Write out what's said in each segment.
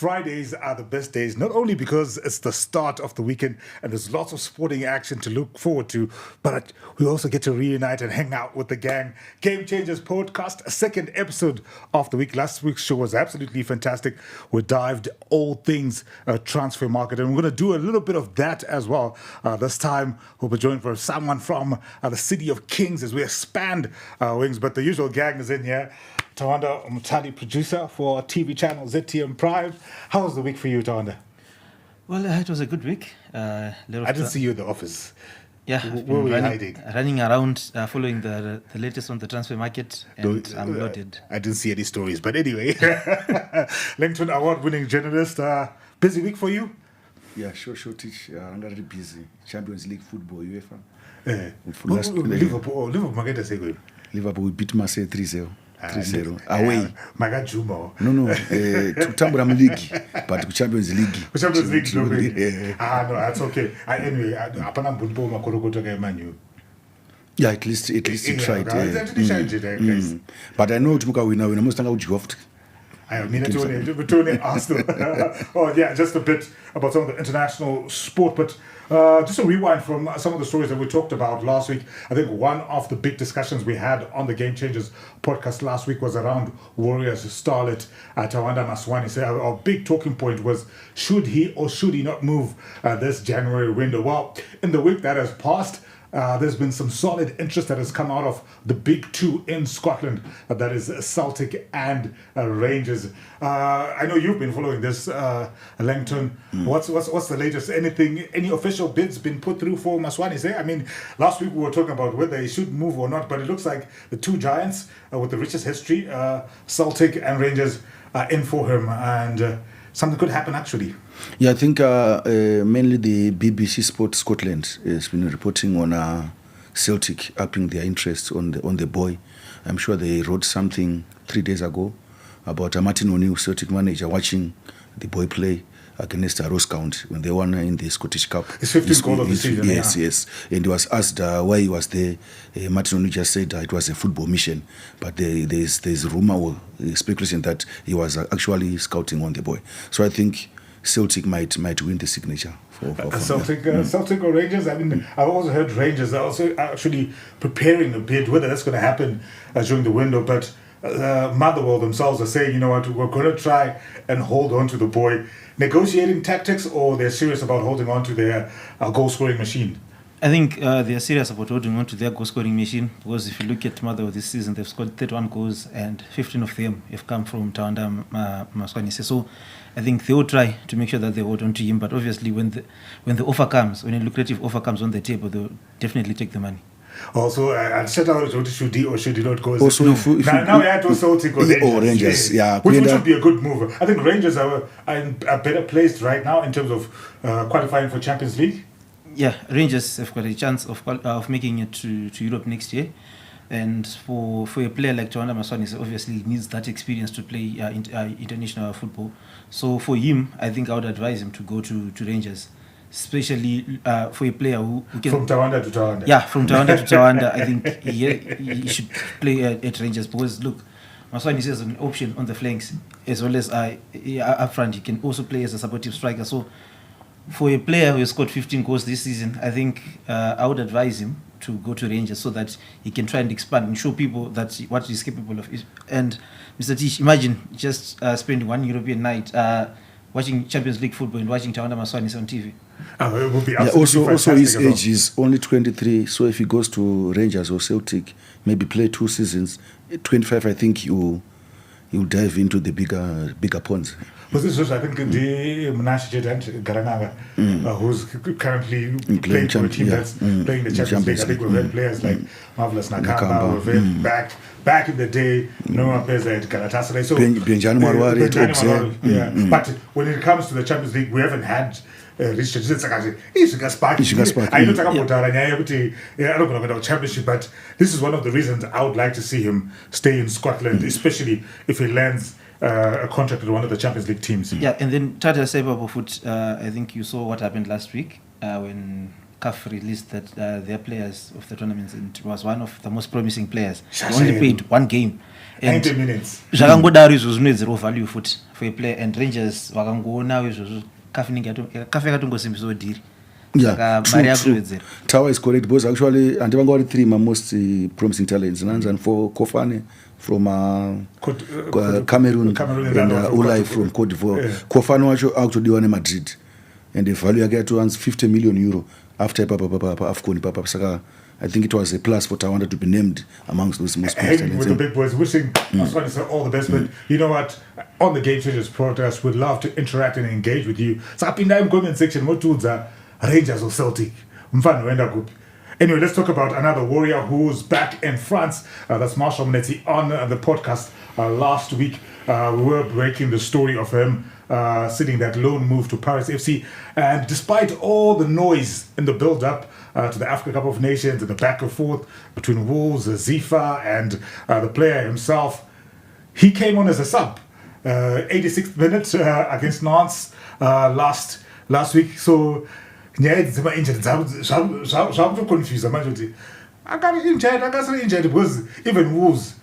Fridays are the best days, not only because it's the start of the weekend and there's lots of sporting action to look forward to, but we also get to reunite and hang out with the gang. Game Changers podcast, a second episode of the week. Last week's show was absolutely fantastic. We dived all things transfer market, and we're going to do a little bit of that as well. This time, we'll be joined by someone from the City of Kings as we expand our wings, but the usual gang is in here. Tawanda Mutali, producer for TV channel ZTM Prime. How was the week for you, Tawanda? Well, it was a good week. I didn't see you in the office. Yeah, where were you hiding? Running around, following the latest on the transfer market, and I'm loaded. I didn't see any stories, but anyway. LinkedIn award-winning journalist. Busy week for you? Yeah, sure, teach. I'm very busy. Champions League football, UEFA. Liverpool we beat Marseille 3-0. 3-0 away. Magajumo. No. Tutambura league, but Champions League. Champions League, no. No, that's okay. Anyway, apana mbunbo makorokoto ka Manu. Yeah, at least he tried. But I know Tumuka winner must tanga ujihoft. I mean, Tony Arsenal. Oh, yeah, just a bit about some of the international sport. But just a rewind from some of the stories that we talked about last week. I think one of the big discussions we had on the Game Changers podcast last week was around Warriors starlet Tawanda Maswani. So our big talking point was, should he or should he not move this January window? Well, in the week that has passed, there's been some solid interest that has come out of the big two in Scotland, that is Celtic and Rangers. I know you've been following this, Langton. What's the latest? Any official bids been put through for Maswani? I mean, last week we were talking about whether he should move or not, but it looks like the two giants with the richest history, Celtic and Rangers, are in for him, and something could happen actually. Yeah, I think mainly the BBC Sport Scotland has been reporting on Celtic upping their interest on the boy. I'm sure they wrote something 3 days ago about Martin O'Neill, Celtic manager, watching the boy play against Ross County when they won in the Scottish Cup. His 15th goal of the season. Yes. And he was asked why he was there. Martin O'Neill just said it was a football mission. But there's rumor or speculation that he was actually scouting on the boy. So I think Celtic might win the signature for Celtic or Rangers. I mean, I've also heard Rangers are also actually preparing a bid. Whether that's going to happen during the window, but Motherwell themselves are saying, you know what, we're going to try and hold on to the boy. Negotiating tactics, or they're serious about holding on to their goal-scoring machine? I think they are serious about holding on to their goal-scoring machine, because if you look at Motherwell this season, they've scored 31 goals and 15 of them have come from Tawanda Maswani. So I think they will try to make sure that they hold on to him, but obviously when the offer comes, when a lucrative offer comes on the table, they'll definitely take the money. Also, I'll set out should he or should he not go. Also, now we have to Celtic or Rangers. Which would be a good move. I think Rangers are better placed right now in terms of qualifying for Champions League. Yeah, Rangers have got a chance of making it to Europe next year. And for a player like Tawanda Maswani, obviously needs that experience to play international football. So for him, I think I would advise him to go to Rangers. Especially for a player who can... From Tawanda to Tawanda. Yeah, from Tawanda to Tawanda. I think he should play at Rangers, because look, Maswani is an option on the flanks as well as up front. He can also play as a supportive striker. So for a player who has scored 15 goals this season, I think I would advise him to go to Rangers so that he can try and expand and show people that what he's capable of. And Mr. Tish, imagine just spending one European night watching Champions League football and watching Tawanda Maswani on TV. It would be also his age is only 23, so if he goes to Rangers or Celtic, maybe play 2 seasons, 25, I think you'll dive into the bigger ponds. But this was, I think, the Mnash Garanaga, who's currently playing for a team that's playing the Champions League. I think we've had players like Marvelous Nakamba, we've had back in the day, players like Galatasaray. So Benjani Marwari, But when it comes to the Champions League, we haven't had Richard championship, but this is one of the reasons I would like to see him stay in Scotland, especially if he lands a contract with one of the Champions League teams. Yeah, and then Tata Seba Foot, I think you saw what happened last week when CAF released that their players of the tournaments, and it was one of the most promising players. He only played one game. 90 minutes. Zvakangodaro izvo zvine zero value foot for a player, and Rangers vakangoona izvozvo CAF yakatongosimbisa dhiri. Yeah, true. Tawa is correct because actually and even got three most promising talents. And for Kofane from Cameroon and Ulai from Cote d'Ivoire. Yeah. Kofane actually won Madrid, and the value I get to €50 million after Afcon Saka. I think it was a plus for Tawanda to be named amongst those most promising talents. With the big boys, wishing say all the best, but you know what? On the Game Changers podcast, we'd love to interact and engage with you. So up in the comment section, what tools are Rangers or Celtic? Anyway, let's talk about another warrior who's back in France. That's Marshall Monetti on the podcast last week. We were breaking the story of him sitting that loan move to Paris FC. And despite all the noise in the build-up to the Africa Cup of Nations and the back and forth between Wolves, Zifa, and the player himself, he came on as a sub. 86th minute against Nantes last week. So, injured confused injured because even Wolves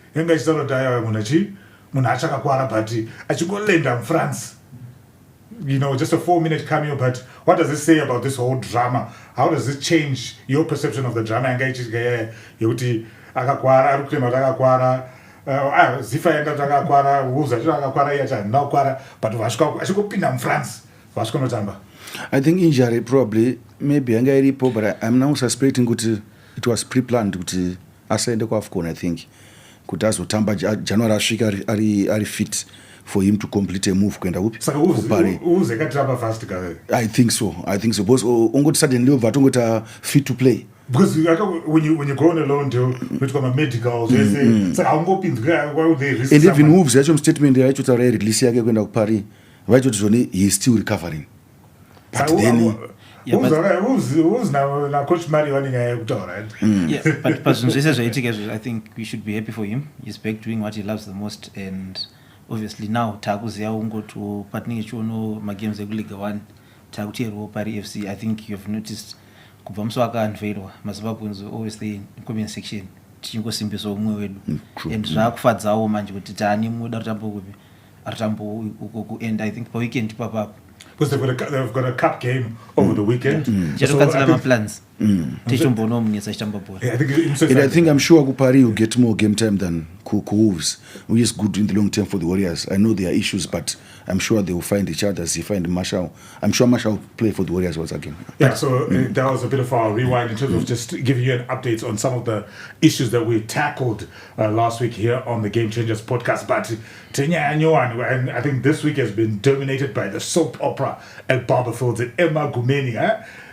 France, you know, just a 4-minute cameo. But what does it say about this whole drama? How does it change your perception of the drama? I think injury probably maybe but I'm now suspecting that it was pre-planned kuti asaende kuAFCON. I think kuti azotamba January asvika ari fit for him to complete a move kuenda I think so because ongoti suddenly vatongota fit to play. Because when you go on a loan deal, which come a medicals, it's like and even Wolves actually statement yacho release yake kuenda kuParis vacho he is still recovering. But then who's now coach Mari running a right? Yeah, but I think we should be happy for him. He's back doing what he loves the most, and obviously now Takuziya ungo to partner chono my games Liga 1 Takutiero Paris FC. I think you've noticed kubamswaka unveilwa mazimbabwenzi always stay in comment section tichingosimbisa umwe wedu and zvakufadzawo manje kuti tani muda rutambo kupi rutambo uko and I think per weekend papapo because they've got a cup game over the weekend. So plans. And I think I'm sure Kupari will get more game time than Wolves, which is good in the long term for the Warriors. I know there are issues, but I'm sure they will find each other. As they find Marshall, I'm sure Marshall will play for the Warriors once again. Yeah, so that was a bit of our rewind in terms of just giving you an update on some of the issues that we tackled last week here on the Game Changers podcast. But and I think this week has been dominated by the soap opera at Barberfields and Emma Gumeni.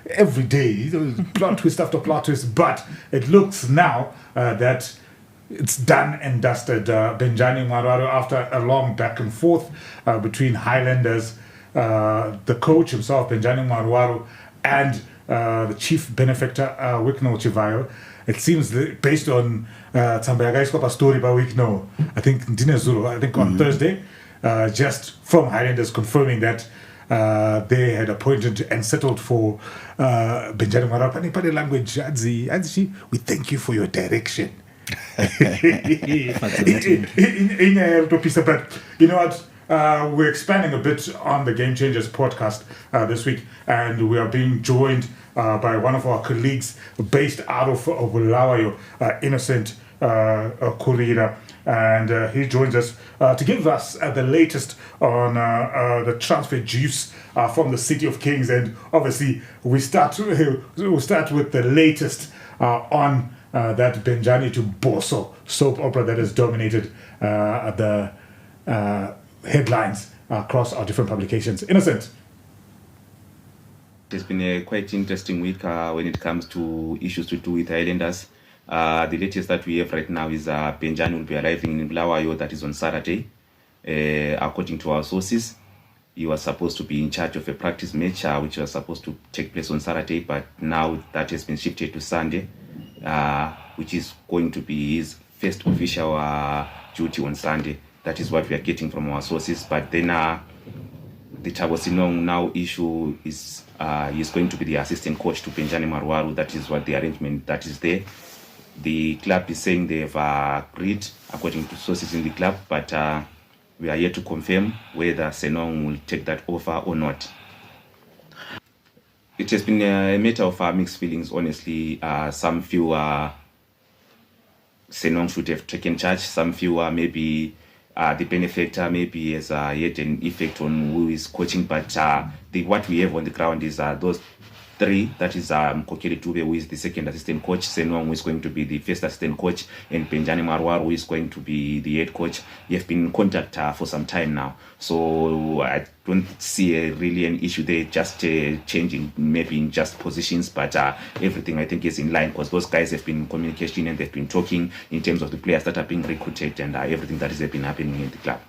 Every day, plot twist after plot twist, but it looks now that it's done and dusted. Benjani Marwaro, after a long back and forth between Highlanders, the coach himself, Benjani Marwaro, and the chief benefactor, Wickno Chivayo, it seems that based on Tsambayagai's story by Wickno, I think Ndine Zulu, on Thursday, just from Highlanders confirming that they had appointed and settled for Benjani Marwaro. Pani language, we thank you for your direction. But you know what? We're expanding a bit on the Game Changers podcast this week, and we are being joined by one of our colleagues based out of Bulawayo, Innocent Kurira. And he joins us to give us the latest on the transfer juice from the City of Kings. And obviously, we'll start with the latest on that Benjani to Boso soap opera that has dominated the headlines across our different publications. Innocent. It's been a quite interesting week when it comes to issues to do with Highlanders. The latest that we have right now is Benjani will be arriving in Bulawayo, that is on Saturday. According to our sources, he was supposed to be in charge of a practice match which was supposed to take place on Saturday, but now that has been shifted to Sunday, which is going to be his first official duty on Sunday. That is what we are getting from our sources. But then the Thabo Sinong now issue is he's going to be the assistant coach to Benjani Marwaru. That is what the arrangement that is there. The club is saying they've agreed according to sources in the club, but we are yet to confirm whether Senong will take that offer or not. It has been a matter of mixed feelings, honestly. Some feel Senong should have taken charge. Some feel maybe the benefactor maybe has yet an effect on who is coaching. But what we have on the ground is those three. That is Kokeli Tube, who is the second assistant coach. Senong, who is going to be the first assistant coach. And Benjani Marwar, who is going to be the head coach. They have been in contact for some time now. So I don't see really an issue there, just changing maybe in just positions, but everything I think is in line, because those guys have been in communication and they've been talking in terms of the players that are being recruited and everything that has been happening in the club.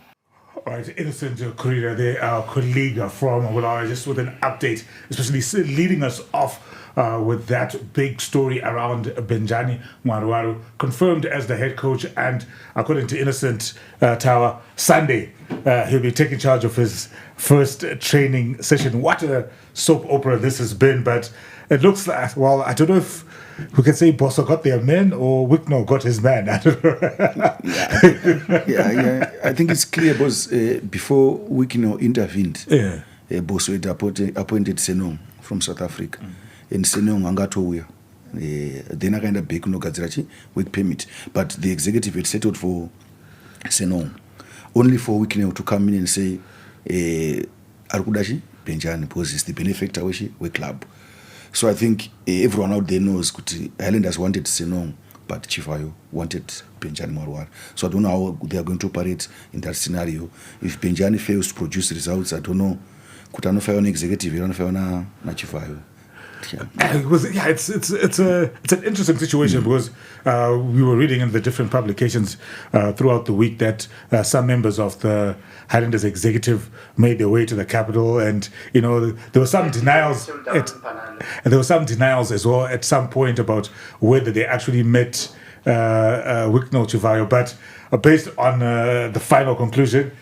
All right, Innocent Kurira there, our colleague from Walawa, just with an update, especially leading us off with that big story around Benjani Marwaru, confirmed as the head coach, and according to Innocent Tower, Sunday he'll be taking charge of his first training session. What a soap opera this has been, but it looks like, well, I don't know if we can say Bosso got their man or Wicknell got his man. I don't know. yeah. I think it's clear because before Wicknell intervened, Bosso had appointed Senong from South Africa. And Senong angatouya. Then I kind of big no gadzirachi work permit. But the executive had settled for Senong. Only for Wicknell to come in and say, Arkudashi, Benjani, because it's the benefactor we club. So I think everyone out there knows that Highlanders wanted Senong, but Chifayo wanted Benjani Marwar. So I don't know how they are going to operate in that scenario. If Benjani fails to produce results, I don't know. Could I not fail an executive? I don't fail na Chifayo. It's an interesting situation because we were reading in the different publications throughout the week that some members of the Highlanders executive made their way to the capital, and there were some denials. There were some denials as well at some point about whether they actually met Wicknell Chivayo, but based on the final conclusion,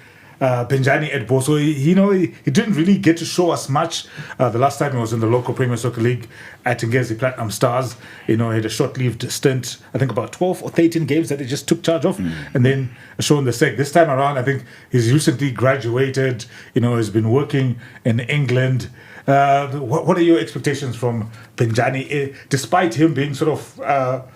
Benjani at Bosso, he didn't really get to show us much. The last time he was in the local Premier Soccer League at Ngezi Platinum Stars, he had a short-lived stint, I think about 12 or 13 games that he just took charge of, and then shown the sec. This time around, I think he's recently graduated, he's been working in England. What are your expectations from Benjani, despite him being sort of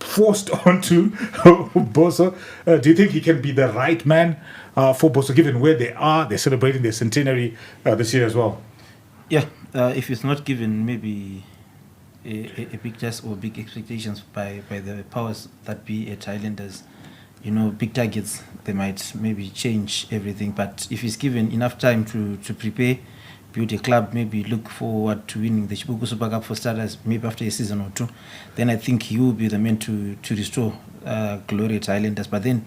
forced onto Bosso? Do you think he can be the right man for Bosso, given where they are? They're celebrating their centenary this year as well. Yeah, if it's not given maybe a big task or big expectations by the powers that be at Highlanders, big targets, they might maybe change everything. But if he's given enough time to prepare, build a club, maybe look forward to winning the Chibuku Super Cup for starters, maybe after a season or two, then I think he will be the man to restore glory at Highlanders. But then,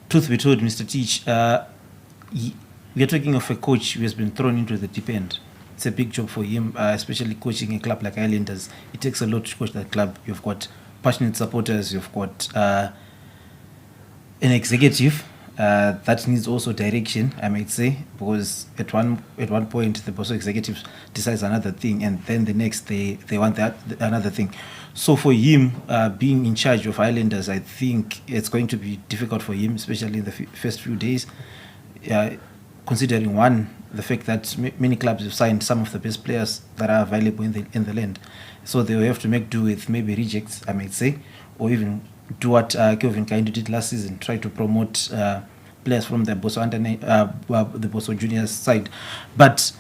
truth be told, Mr. Teach, we are talking of a coach who has been thrown into the deep end. It's a big job for him, especially coaching a club like Highlanders. It takes a lot to coach that club. You've got passionate supporters, you've got an executive that needs also direction, I might say, because at one point the Bosso executive decides another thing, and then the next they want another thing. So for him being in charge of Highlanders, I think it's going to be difficult for him, especially in the first few days, considering the fact that many clubs have signed some of the best players that are available in the land. So they will have to make do with maybe rejects, I might say, or even do what Kelvin Kaindu did last season, try to promote players from the Bosso the Bosso juniors side. But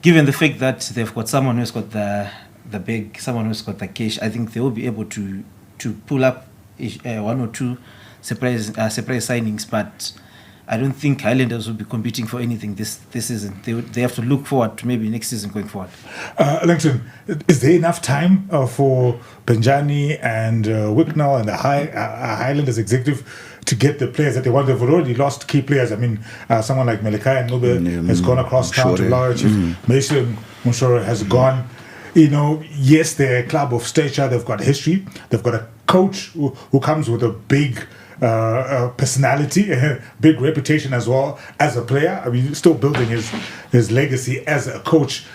given the fact that they've got someone who's got the bag, someone who's got the cash, I think they will be able to pull up one or two surprise signings. But I don't think Highlanders will be competing for anything this season. They have to look forward to maybe next season going forward. Langton, is there enough time for Benjani and Wicknell and the Highlanders executive to get the players that they want? They've already lost key players. I mean, someone like Melekai Ndlovu has gone across town to Laura Chief. Mason Mushoro has gone. Yes, they're a club of stature. They've got history. They've got a coach who comes with a big personality, big reputation as well as a player. I mean, still building his legacy as a coach.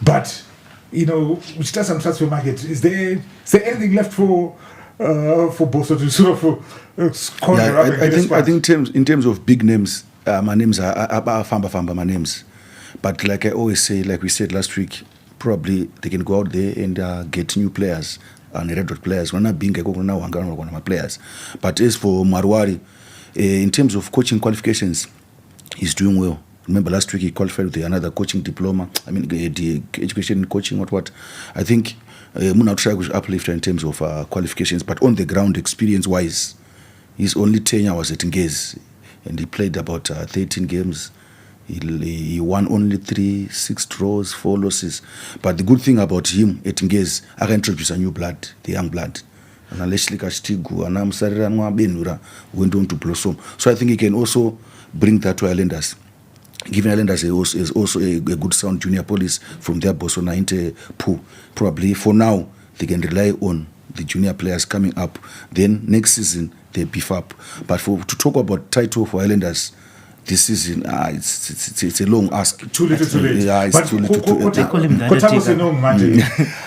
But, you know, which does some transfer market. Is there anything left for Boso to sort of conjure up? I think in terms of big names, my names are Famba, my names. But like I always say, like we said last week, probably they can go out there and get new players and red dot players. We're not being my players. But as for Marwari, in terms of coaching qualifications, he's doing well. Remember last week he qualified with another coaching diploma. I mean, the education coaching, what. I think Muna try to uplift in terms of qualifications, but on the ground, experience-wise, his only tenure was at Ngezi, and he played about 13 games. He won only 6 draws, 4 losses. But the good thing about him at Ngezi, I can introduce a new blood, the young blood. And Leslie Kashtigu and Amsarira Benura went on to blossom. So I think he can also bring that to Islanders. Given Islanders is also a good sound junior police from their Bosona into pool. Probably for now, they can rely on the junior players coming up. Then next season, they beef up. But to talk about title for Islanders, this season, it's a long ask. Too little too late. Yeah, it's but too little too late.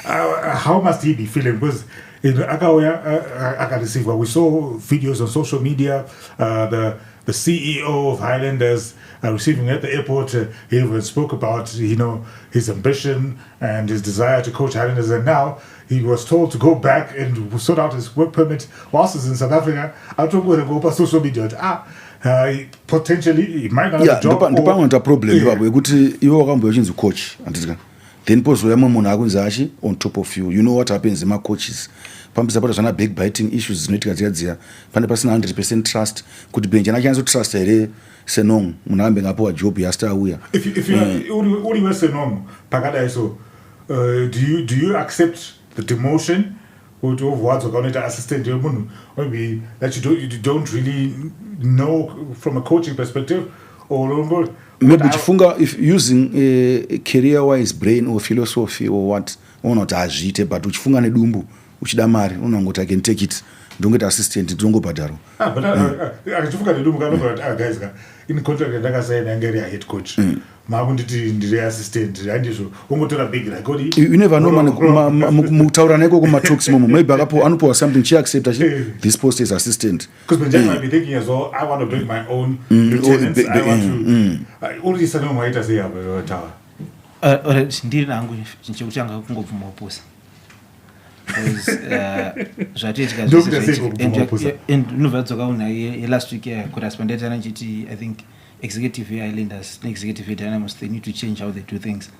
How must he be feeling? Because in Akawea, we saw videos on social media, the CEO of Highlanders receiving at the airport. He even spoke about, you know, his ambition and his desire to coach Highlanders, and now he was told to go back and sort out his work permit whilst he's in South Africa. I don't go to go by social media. Potentially he might not have a job. The problem you coach. Then post on top of you. You know what happens in my coaches. Pampi support sana big biting issues zinoitika dzia. Pane pasina 100% trust. Kuti Benjani can't trust ere senong munambe ngapo wa job ya star uya. If you only were senong pakada so do you accept the demotion or to what's going to assistant maybe that you don't really know from a coaching perspective or maybe if using a career-wise brain or philosophy or what, or not agite, but uchifunga nedumbu, uchida mari, unangoti I can take it, don't get assistant, don't go badaro. But uchifunga nedumbu, guys, in contract like I said, Nigeria head coach. The assistant, you never know, maybe Anupo or something, she accepts this post is assistant. Because Benjani might be thinking as well, I want to bring my own lieutenants, I want to. All these are my say about tower. Ndiri nangu nchekutanga kungobvuma uposa. Zvatetika zvese and nobvadzoka unhaye last week correspondent anachiti I think executive Islanders, executive Dynamos, they need to change how they do things.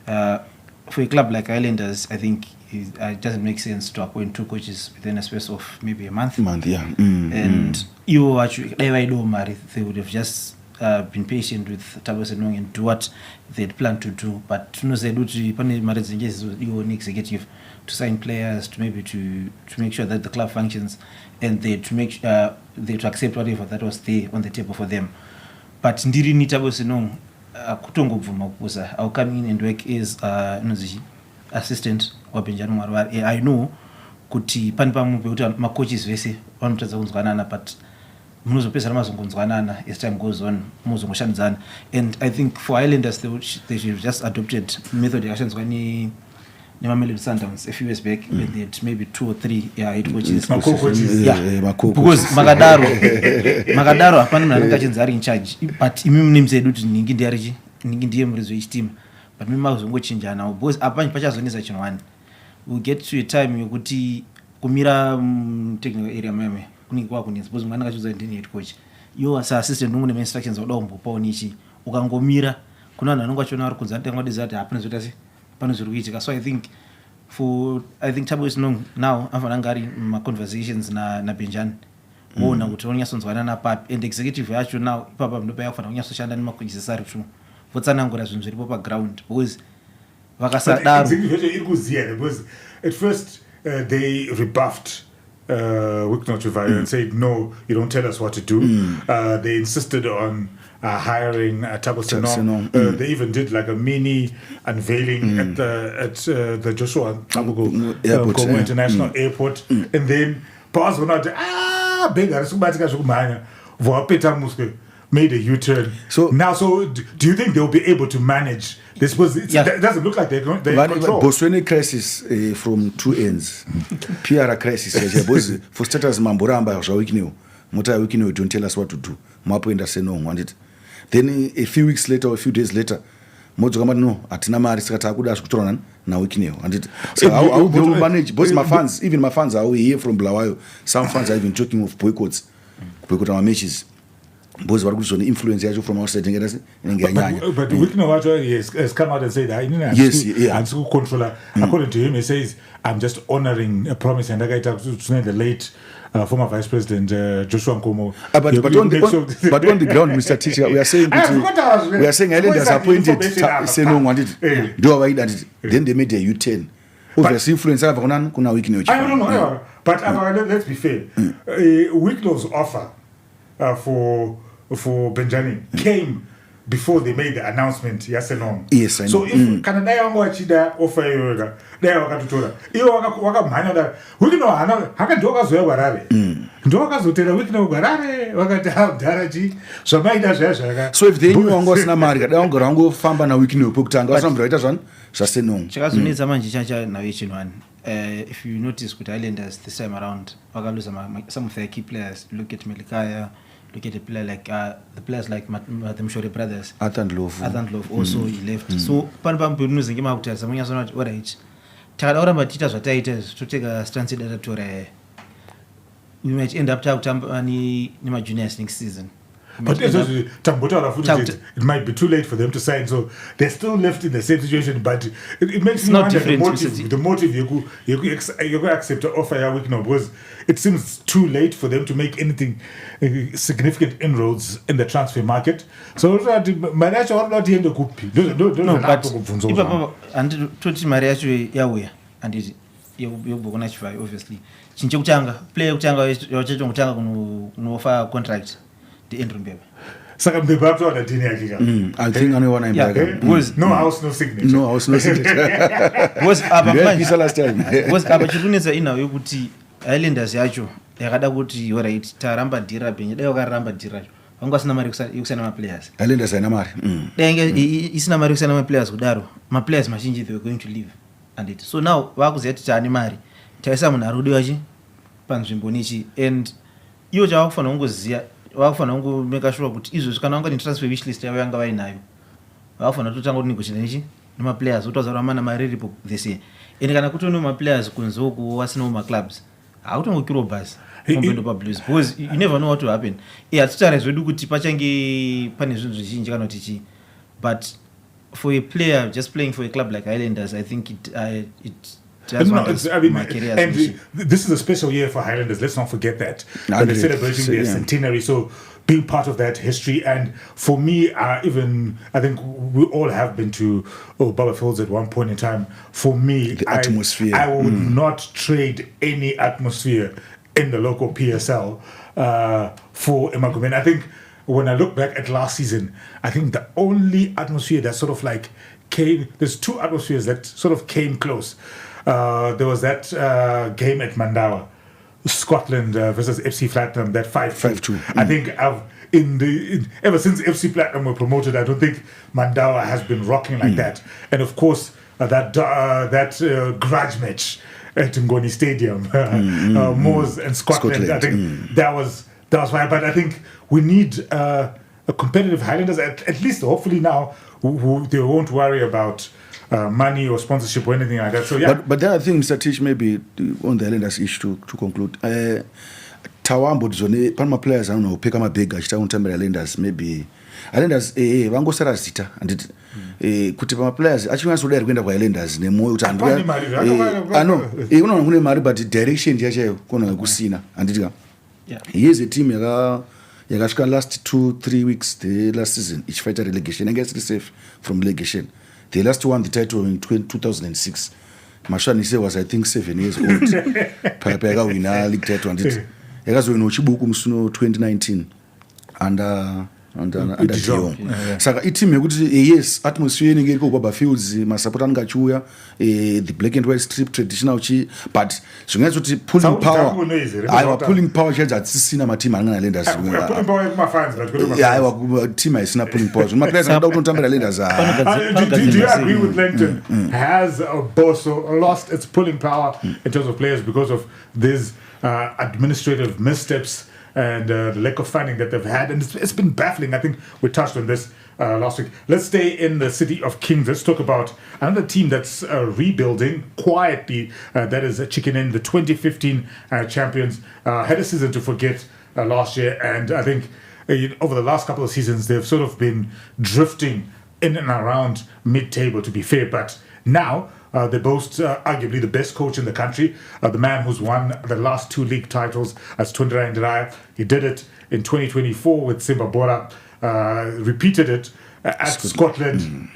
For a club like Islanders, I think it doesn't make sense to appoint 2 coaches within a space of maybe a month. Yeah. And you actually, they would have just been patient with Thabo Senong and do what they'd planned to do. But you know, they do to executive to sign players, to maybe to make sure that the club functions, and they to accept whatever that was there on the table for them. But ndiri ni Thabo Senong kutongobvuma kuposa. I'll come in and work as assistant wa Benjani Marwari. I know kuti pani pamwe pekuti macoaches vese vanotadza kunzwanana, but munozopesana mazongonzwanana as time goes on, muzongoshandidzana. And I think for Islanders they should have just adopted method yakashandiswa Mamelodi Sundowns a few years back, when they had maybe 2 or 3 head coaches. Because Magadaro hapana munhu anenge ari in charge, but imimi nemzedu kuti ningi ndiye muridzi wechiteam, but mimi mazongochinjana because apanji pachazonesa chinhu one. We get to a time yokuti kumira technical area meme kunenge kwakunetsa because mwana akachiudza ndini head coach, iwo as assistant ungu nema instructions oda kumbopawo nichi, ukangomira kuna vanhu vanenge vachiona vari kunze anotangodeza kuti hapana zvoita sei pano zviri kuitika. So I think Thabo Senong now anofana kunge ari ma-conversations na Benjani kuona kuti vanonyatsonzwanana papi, and executive yacho now ipapa ndipo yakufanira kunyatsoshanda nemacoaches ari tu votsanangura zvinhu zviripo paground, because vakasadaro because at first they rebuffed Wicknott and said no, you don't tell us what to do. They insisted on hiring Thabo Senong. They even did like a mini unveiling at the Joshua Tambuko International Airport, and then Paz went out big arisukubatika zvokumhanya vapeta muswe made a U-turn. So do you think they'll be able to manage this? Because it doesn't look like they're control. Botswana crisis from two ends. PR crisis. Because for starters, Mamboramba Shawikino, Mota Wikino don't tell us what to do. Mapo and say no, want it. Then a few weeks later or a few days later, Motorama no, Atinama Riskatakuda Skutronan, now Wikino. And it so how will manage both my fans, even my fans are here from Blawayo. Some fans are even talking of boycott our matches. Both were good on the influence from outside. But Wikino has come out and said that and school controller, according to him, he says, I'm just honoring a promise and I got to the late former Vice President Joshua Nkomo. But on the ground, Mr. Teacher, we are saying Islanders appointed Seno wanted do away that then they made a U-turn. Obviously, influence of Kuna Wikino. I don't know, but let's be fair. Wikino's offer for Benjani came before they made the announcement. Yes, I know. Yes, I know. So if Canada yangu achida offer yoga, there wakatutola. Iyo wakamhanya that Wikino hakadoka zoe warare. Ndoka zotera Wikino warare wakata daraji. So maida zwe. So if they knew wangu sina mari kada wangu rangu famba na Wikino pokutanga wasam right as one. Just no. Chakazuneza manje chacha na wechinwan. If you notice with Islanders this time around, some of their key players. Look at Melikaya. Look at a player like the players like the Mshore brothers. Ndlovu also he left. So panpam penuzi ngima kutasa munya sona what age. Takadaura matita zvataita to take a stance at tore. We might end up to ni ma juniors next season. But it might be too late for them to sign, so they're still left in the same situation. But it makes me wonder the motive you go accept to offer a week now, because it seems too late for them to make anything significant inroads in the transfer market. So Mariachi or not in the kupi. No, but and to Mariachi yawe and is you obviously. Chinche kuchanga player kuchanga yochecho kuchanga kuno offer contract. The interim baby. Saka mbebato na dini yakika. I think I know what I'm back. No house, no signature. No house, no signature. Was abamanje last time. Was abachiruneza ina yokuti Islanders yacho yakada kuti alright taramba dira benye dayo karamba dira. Wanga sina mari kusana ma players. Islanders ina mari. Denge isina mari kusana ma players kudaro. Ma players machinji they were going to leave and it. So now wakuzeti tani mari. Taisa munhu arudi wachi panzvimbo nichi and iyo chawakufana ungoziya wakufana ungu make sure kuti izvo kana wanga ni transfer wish list yavo yanga vainayo wakufana totanga kuti negotiate nichi nema players utozara mana mari ripo this year ende kana kuti no ma players kunzoku wasina ma clubs hautongokiro bus kombondo pa blues because you never know what will happen atitare zvedu kuti pachange pane zvinhu zvizhinji kana kuti chi but for a player just playing for a club like Islanders I think it this is a special year for Highlanders. Let's not forget that. They're celebrating their centenary, so being part of that history. And for me, I think we all have been to Baba Fields at one point in time. For me, the atmosphere. I would not trade any atmosphere in the local PSL for Emagomeni. I think when I look back at last season, I think the only atmosphere that sort of like came. There's two atmospheres that sort of came close. There was that game at Mandawa, Scotland versus FC Platinum, that 5-2. I think ever since FC Platinum were promoted, I don't think Mandawa has been rocking like that. And of course, that grudge match at Ngoni Stadium, Moors and Scotland. I think that was why. But I think we need a competitive Highlanders, at least hopefully now, who they won't worry about money or sponsorship or anything like that. So yeah. But then I think Mr. Tish maybe on the Islanders issue to conclude. Tawambo zone Palma players I don't know pick up my big achita untambira Islanders maybe Islanders vangosara zita and kuti Palma players achimwa soda kwenda kwa Islanders nemoyo utandwa unoona kune mari but direction yacho kona kusina andika here's a team yakasvika last 2-3 weeks the last season each fighter relegation against safe from relegation. They last won the title in 2006. Mashanise was I think 7 years old. Papa wina league title and it. Yakazo no chibuku musuno 2019. And under De Jong. Saka iteam yekuti yes atmosphere inenge iripo kwa Fields masupport anenge achiuya the black and white strip traditional chi but zvingaita kuti pulling power aiwa pulling power chaidzo hatisisina matimu anenge naLenders aiwa team haisina pulling power zvino maplayers anoda kutotambira Lenders. Do you agree with Langton? Has Boso lost its pulling power in terms of players because of these administrative missteps and the lack of funding that they've had? And it's been baffling. I think we touched on this last week. Let's stay in the City of Kings. Let's talk about another team that's rebuilding quietly. That is Chicken Inn, the 2015 champions. Had a season to forget last year. And I think over the last couple of seasons, they've sort of been drifting in and around mid-table, to be fair. But now they boast arguably the best coach in the country, the man who's won the last 2 league titles as Ndlovu. He did it in 2024 with Simba Bora, repeated it at Scotland.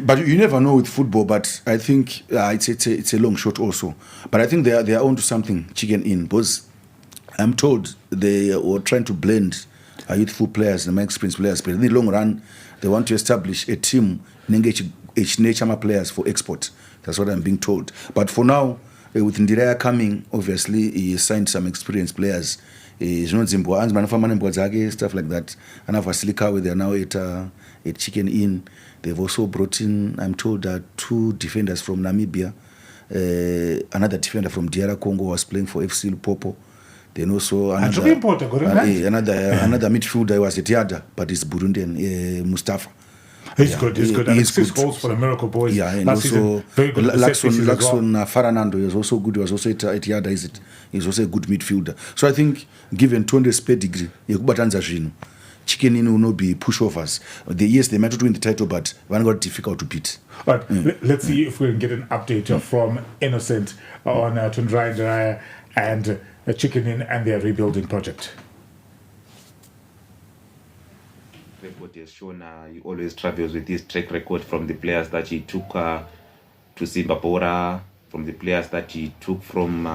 But you never know with football. But I think it's a long shot also. But I think they are onto something, Chicken Inn, because I'm told they were trying to blend youthful players and experienced players, but in the long run, they want to establish a team and engage nature players for export. That's what I'm being told. But for now, with Ndlovu coming, obviously he signed some experienced players. Stuff like that. And Vasilika, they are now at Chicken Inn. They've also brought in, I'm told, 2 defenders from Namibia. Another defender from DR Congo was playing for FC Lupopo. Then also another midfielder was at Yada, but it's Burundian, Mustafa. He's good. He's good. He's 6 goals for the Miracle Boys. Yeah, and also Laxon Faranando is also good. He was also at Yada. He's also a good midfielder. So I think, given Tonde's pedigree, Chicken Inn will not be pushovers. Yes, they might not win the title, but one got difficult to beat. But let's see if we can get an update from Innocent on Ndlovu and Chicken Inn and their rebuilding project. Record has shown he always travels with his track record from the players that he took to Simba Bora, from the players that he took from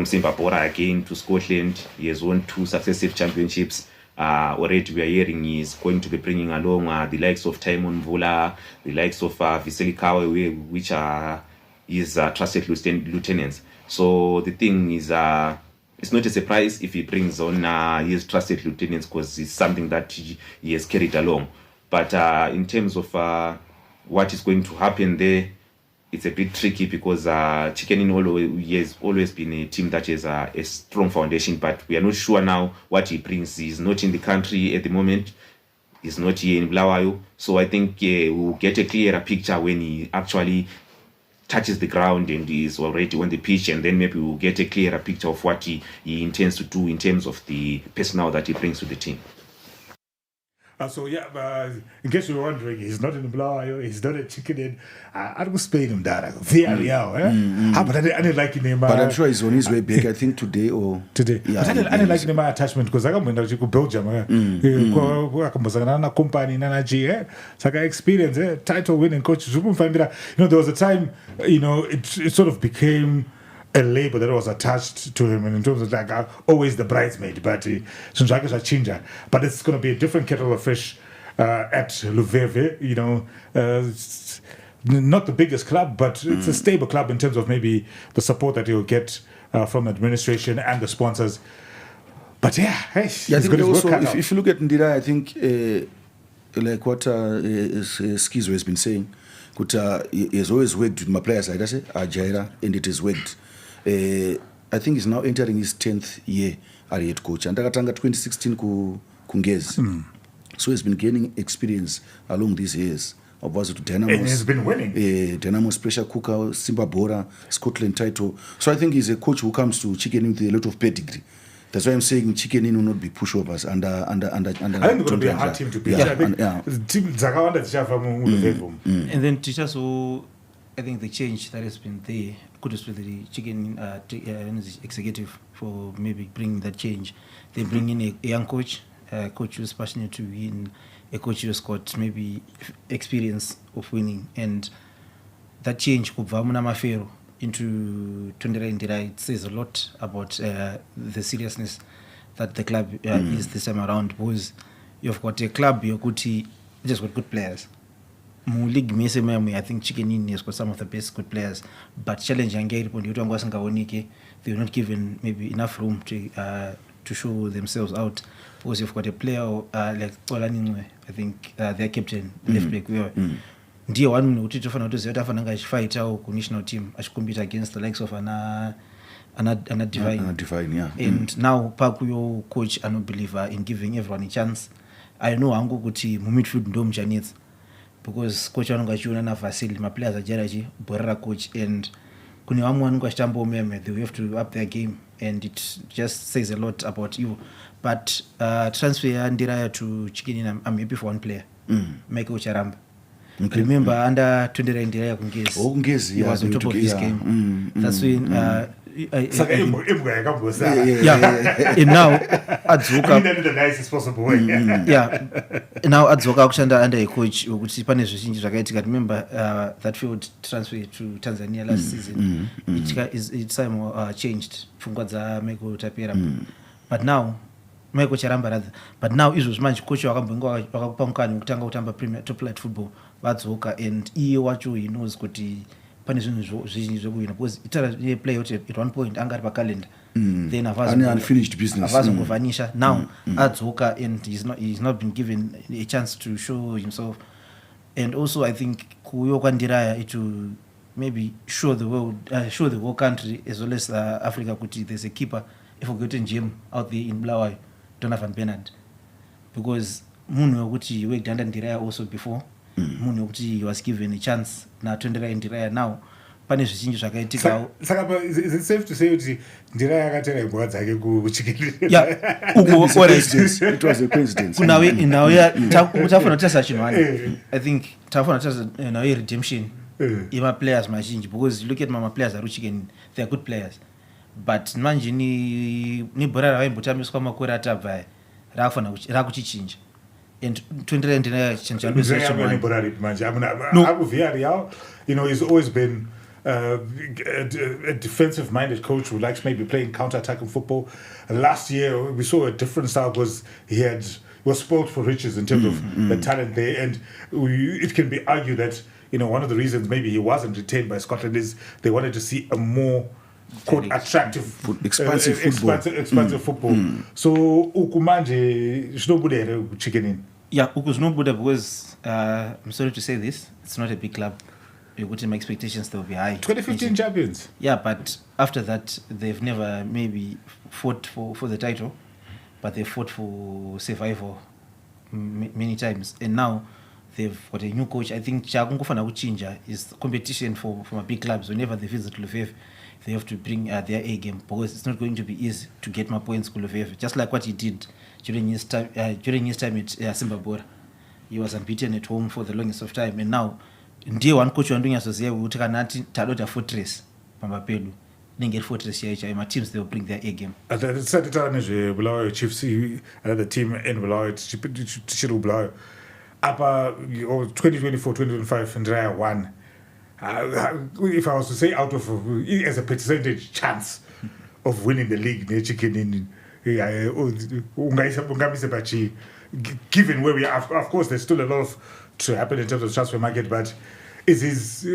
Simba Bora again to Scotland. He has won 2 successive championships. Already we are hearing he's going to be bringing along the likes of Taimon Mvula, the likes of Viselikawe, which are his trusted lieutenants. So the thing is, it's not a surprise if he brings on his trusted lieutenants, because it's something that he has carried along. But in terms of what is going to happen there, it's a bit tricky, because Chicken Inn has always been a team that has a strong foundation, but we are not sure now what he brings. He's not in the country at the moment. He's not here in Bulawayo. So I think we'll get a clearer picture when he actually touches the ground and is already on the pitch, and then maybe we'll get a clearer picture of what he intends to do in terms of the personnel that he brings to the team. So in case you were wondering, he's not in Bulawayo, he's not at Chicken Inn. I don't Spain him that. But I didn't like him. But I'm sure he's on his way back. I think today. Yeah, I didn't like him attachment, because I got to Belgium. Company experience, title winning coach. There was a time, it sort of became a label that was attached to him, and in terms of always the bridesmaid, but it's going to be a different kettle of fish at Ndlovu. It's not the biggest club, but it's a stable club in terms of maybe the support that he'll get from administration and the sponsors. But I think also, if you look at Ndlovu, I think like what Skizo has been saying, he has always worked with my players, Ajaira, and it has worked. I think he's now entering his 10th year as head coach. And Takatanga 2016 Kungezi. So he's been gaining experience along these years. Opposite to Dynamos. And he's been winning. Dynamos pressure cooker, Simba Bora, Scotland title. So I think he's a coach who comes to Chicken Inn with a lot of pedigree. That's why I'm saying Chicken Inn will not be pushovers under. I think it's going to be a hard team to beat. I think team Zagawanda is And then teachers who, I think the change that has been there, kudos to the Chicken executive for maybe bringing that change. They bring in a young coach, a coach who's passionate to win, a coach who's got maybe experience of winning, and that change could Mafero into Tundra Indira, it says a lot about the seriousness that the club is this time around, because you've got a club, you've just got good players. League I think Chicken Inn has got some of the best good players, but challenge they're not given maybe enough room to show themselves out, because you've got a player like Polaningwe, I think their captain, left back, ndiye one uti tofana kuti zeta fananga fight out ku national team compete against the likes of ana Divine, yeah. And now pakuyo coach I don't believe in giving everyone a chance. I know hangu kuti mu midfield ndo mjanitsi, because coach anonga chiona na Vasily my players ajaraji borera coach, and kune vamwe vanonga chitambo meme they have to up their game, and it just says a lot about you. But transfer Ndiraya to Chicken, I'm happy for one player, Michael Charamba. Okay. Remember under 20 Ndiraya Kungezi, he was on top of his game. That's when and now Adzoka in the nicest possible way. Now Adzoka kushanda under a coach ukuthi pane zvizhinji zvakaitika. Remember that field transfer to Tanzania last season, it's time changed pfungwa dza Michael Tapera, but now Michael Charamba rather, but now izvo manje coach wakakupa mukana wekutanga kutamba Premier Top Flight Football vadzoka, and iye wacho he knows kuti pane zvinhu zvizhinji zvekuwina, because itara play at one point anga ari pacalendar, then unfinished business avazongovanisha now adzoka, and he's not been given a chance to show himself. And also I think kuyo kwaNdiraya it will maybe show the whole country as well as Africa kuti there's a keeper if we get a gym out there in Bulawayo, Donovan Bernard, because munhu wekuti worked under Ndiraya also before, munhu wekuti he was given a chance na Tundra Ndiraya now pane zvizhinji zvakaitika. Saka is it safe to say kuti Ndiraya akatera imbowa dzake kuchikiri? Yeah, uko it was a coincidence. Kunawe tafuna kutasa chinhu I think tafuna kutasa nawe redemption ima players mazhinji, because you look at mama players are Chicken, they are good players, but manje ni bhora ravaimbotambidzwa makore atabva rakuchichinja, and 2019 he's always been a defensive minded coach who likes maybe playing counter-attacking football. Last year we saw a different style, because he was spoiled for riches in terms of the talent there, and it can be argued that one of the reasons maybe he wasn't retained by Scotland is they wanted to see a more attractive, expansive football. So ukumanje shinobuda here Chicken Inn. Yeah, uku shinobuda, because I'm sorry to say this, it's not a big club. My expectations they will be high. 2015 champions. Yeah, but after that they've never maybe fought for the title, but they fought for survival many times, and now they've got a new coach. I think chakungofana kuchinja is competition for my big clubs. Whenever they visit Lufev, they have to bring their A game, because it's not going to be easy to get my points to Lufev, just like what he did during his time at Simba Bora. He was unbeaten at home for the longest of time, and now ndiye one coach wandonyasoziva kuti kana ati tadota fortress pambapedu ninge fortress chaichai my teams they will bring their A game. Tisati nezvebulawayo Chiefs, another team in Bulawayo tichiri Bulawayo apa 2024-2025 Ndiraya won. If I was to say out of as a percentage chance of winning the league neChicken Inn, given where we are, of course there's still a lot to happen in terms of transfer market, but is his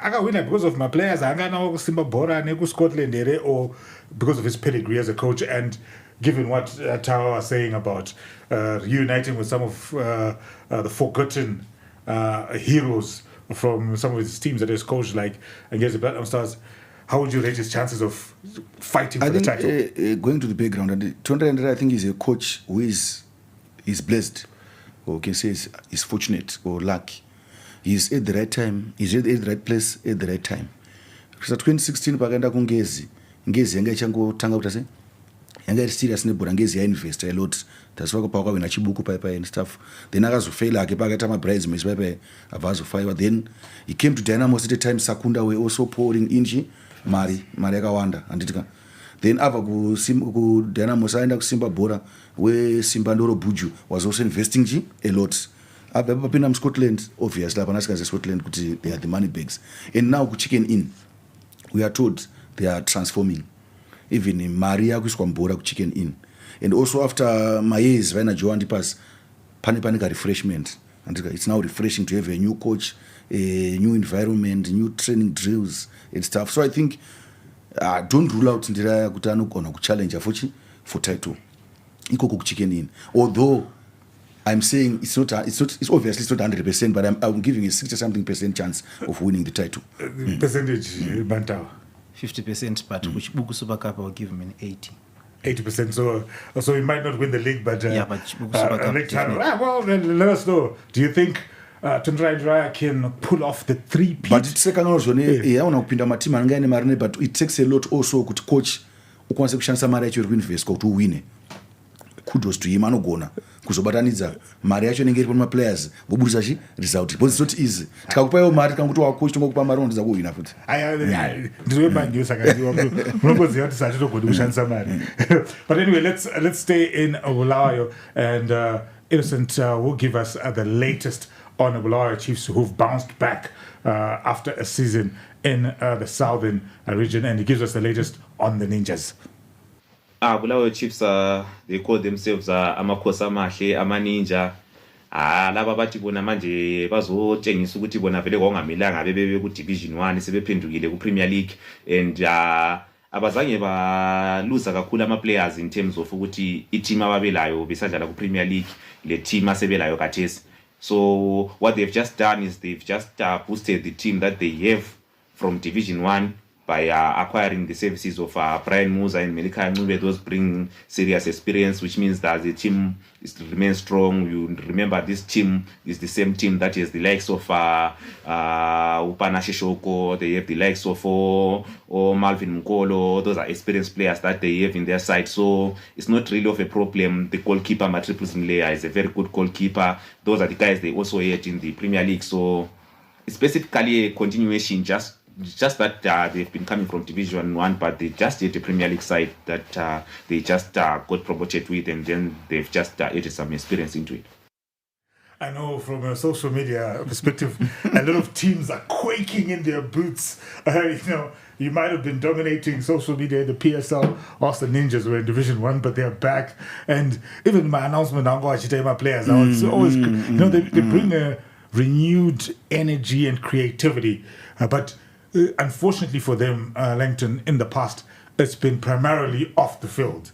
akawina because of my players angana Simba Bora neku Scotland ere, or because of his pedigree as a coach, and given what Tawa was saying about reuniting with some of the forgotten heroes from some of his teams that he's coached, like against the Platinum Stars, how would you rate his chances of fighting for the title? Going to the background, Tundra I think is a coach who is blessed, or can say is fortunate or lucky. He's at the right time, he's at the right place at the right time. Because 2016 pakaenda kungezi yanga ichangotanga kuti ase yanga iri serious nebhora, ngezi yainvest a lot, that's why pakawina chibuku paipai and stuff, then akazofaila ake pakaita mabridesmaids paipai abva azofaiwa. Then he came to Dynamos at the time Sakunda were also pouring in mari yakawanda handitika. Then abva ku Dynamos aenda kuSimba Bora where Simba Ndoro Buju was also investing a lot. Abva papinda muScotland, obviously apana sikaze Scotland kuti they are the money bags, and now kuChicken Inn we are told they are transforming. Even in Maria Kuskambora Chicken Inn. And also after my years, when I joined the pass, Panika refreshment. And it's now refreshing to have a new coach, a new environment, new training drills and stuff. So I think don't rule out Ndira Kutano Kono challenge for title. Iko Chicken Inn. Although I'm saying it's obviously it's not 100%, but I'm giving a 60-something% chance of winning the title. Percentage, Bantao. 50%, but which Buku Super Cup I'll give him an 80%. So he might not win the league, but yeah, but Buku Super Cup. next time, well, then let us know. Do you think Tundra can pull off the 3-peat? But it's second also, but it takes a lot also to coach ukwanise kushandisa mari yacho iri kuinvestwa kuti uwine. Kudos to him anogona kuzobatanidza mari yacho inenge iri pamaplayers vobudisa result because it's not easy. Tikakupawo mari tikangokuti wacoach tongokupa mari unodiza kuwina futi. Ndizoebangiwo saka munongoziva kuti satitogoni kushandisa mari. But anyway, let's stay in Bulawayo, and Innocent will give us the latest on the Bulawayo Chiefs, who've bounced back after a season in the southern region, and he gives us the latest on the Ninjas. Bulawayo Chiefs, they call themselves amakhosi amahle amaninja. Laba bathi bona manje bazotshengisa ukuthi bona vele kwakungamelanga bebe ku Division 1 sebephendukile ku Premier League, and abazange ba lose kakhulu ama players in terms of ukuthi i-team ababelayo besadlala ku Premier League, le team asebelayo kathesi. So what they've just done is they've just boosted the team that they have from Division 1 by acquiring the services of Brian Musa and Melika Ncube. Those bring serious experience, which means that the team remains strong. You remember this team is the same team that is the likes of Upana Shishoko, they have the likes of Malvin Mkolo. Those are experienced players that they have in their side. So it's not really of a problem. The goalkeeper, Matripus Mlea, is a very good goalkeeper. Those are the guys they also had in the Premier League. So it's basically a continuation, just that they've been coming from Division 1, but they just hit the Premier League side that they just got promoted with, and then they've just added some experience into it. I know from a social media perspective, a lot of teams are quaking in their boots. You might have been dominating social media in the PSL, whilst the Ninjas were in Division 1, but they're back. And even my announcement, I'm going to tell my players, it's always, they bring a renewed energy and creativity. But unfortunately for them, Langton, in the past, it's been primarily off the field.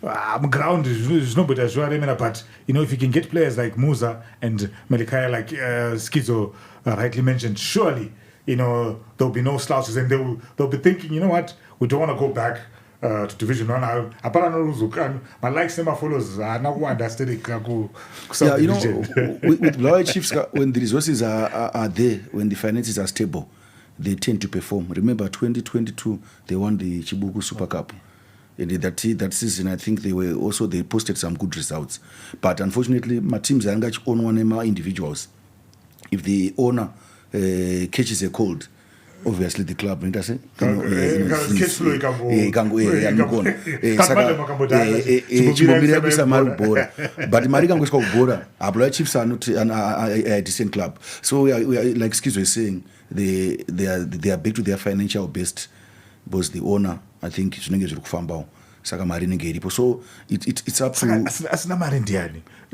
Ground is nobody as well, but if you can get players like Musa and Melikaya, like Schizo rightly mentioned, surely there'll be no slouches, and they'll be thinking, we don't want to go back to Division 1. My likes them follows. I now understand it. With Bulawayo Chiefs, when the resources are there, when the finances are stable, they tend to perform. Remember, 2022, they won the Chibuku Super Cup. And that season, I think they posted some good results. But unfortunately, my teams are engaged on one of my individuals. If the owner catches a cold, obviously the club, but Bulawayo Chiefs are not a decent club. So we are like Skizo is saying, they are back to their financial best, because the owner, I think, so it's up to